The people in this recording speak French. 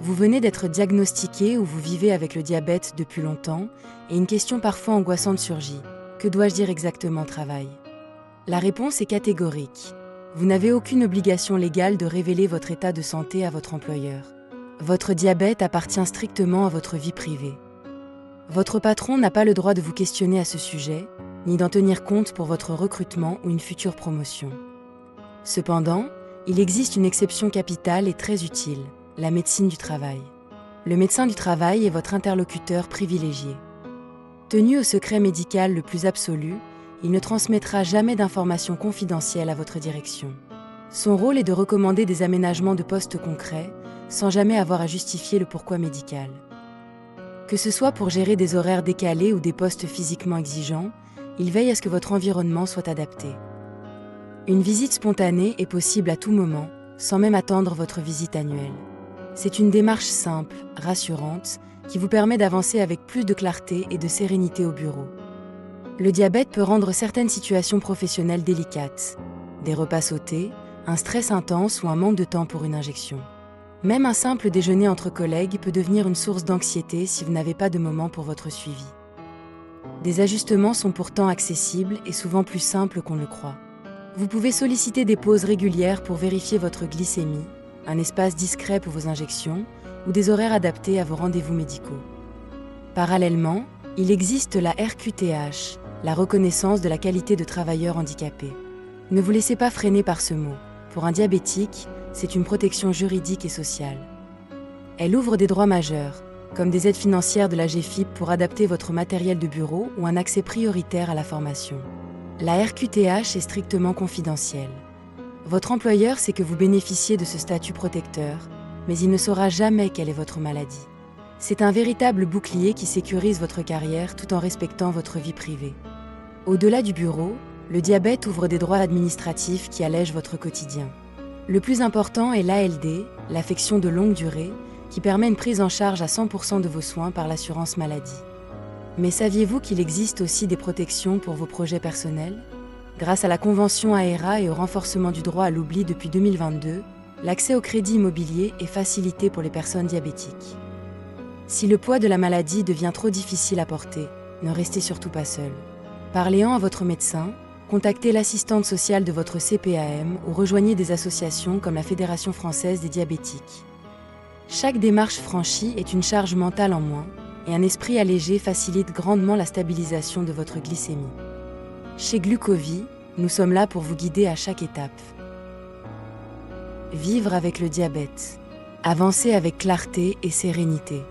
Vous venez d'être diagnostiqué ou vous vivez avec le diabète depuis longtemps et une question parfois angoissante surgit. Que dois-je dire exactement, travail? La réponse est catégorique. Vous n'avez aucune obligation légale de révéler votre état de santé à votre employeur. Votre diabète appartient strictement à votre vie privée. Votre patron n'a pas le droit de vous questionner à ce sujet, ni d'en tenir compte pour votre recrutement ou une future promotion. Cependant, il existe une exception capitale et très utile, la médecine du travail. Le médecin du travail est votre interlocuteur privilégié. Tenu au secret médical le plus absolu, il ne transmettra jamais d'informations confidentielles à votre direction. Son rôle est de recommander des aménagements de postes concrets, sans jamais avoir à justifier le pourquoi médical. Que ce soit pour gérer des horaires décalés ou des postes physiquement exigeants, il veille à ce que votre environnement soit adapté. Une visite spontanée est possible à tout moment, sans même attendre votre visite annuelle. C'est une démarche simple, rassurante, qui vous permet d'avancer avec plus de clarté et de sérénité au bureau. Le diabète peut rendre certaines situations professionnelles délicates. Des repas sautés, un stress intense ou un manque de temps pour une injection. Même un simple déjeuner entre collègues peut devenir une source d'anxiété si vous n'avez pas de moment pour votre suivi. Des ajustements sont pourtant accessibles et souvent plus simples qu'on le croit. Vous pouvez solliciter des pauses régulières pour vérifier votre glycémie, un espace discret pour vos injections ou des horaires adaptés à vos rendez-vous médicaux. Parallèlement, il existe la RQTH, la reconnaissance de la qualité de travailleur handicapé. Ne vous laissez pas freiner par ce mot. Pour un diabétique, c'est une protection juridique et sociale. Elle ouvre des droits majeurs, comme des aides financières de la GFIP pour adapter votre matériel de bureau ou un accès prioritaire à la formation. La RQTH est strictement confidentielle. Votre employeur sait que vous bénéficiez de ce statut protecteur, mais il ne saura jamais quelle est votre maladie. C'est un véritable bouclier qui sécurise votre carrière tout en respectant votre vie privée. Au-delà du bureau, le diabète ouvre des droits administratifs qui allègent votre quotidien. Le plus important est l'ALD, l'affection de longue durée, qui permet une prise en charge à 100% de vos soins par l'assurance maladie. Mais saviez-vous qu'il existe aussi des protections pour vos projets personnels? Grâce à la Convention AERA et au renforcement du droit à l'oubli depuis 2022, l'accès au crédit immobilier est facilité pour les personnes diabétiques. Si le poids de la maladie devient trop difficile à porter, ne restez surtout pas seul. Parlez-en à votre médecin, contactez l'assistante sociale de votre CPAM ou rejoignez des associations comme la Fédération française des diabétiques. Chaque démarche franchie est une charge mentale en moins, et un esprit allégé facilite grandement la stabilisation de votre glycémie. Chez Glucovie, nous sommes là pour vous guider à chaque étape. Vivre avec le diabète. Avancer avec clarté et sérénité.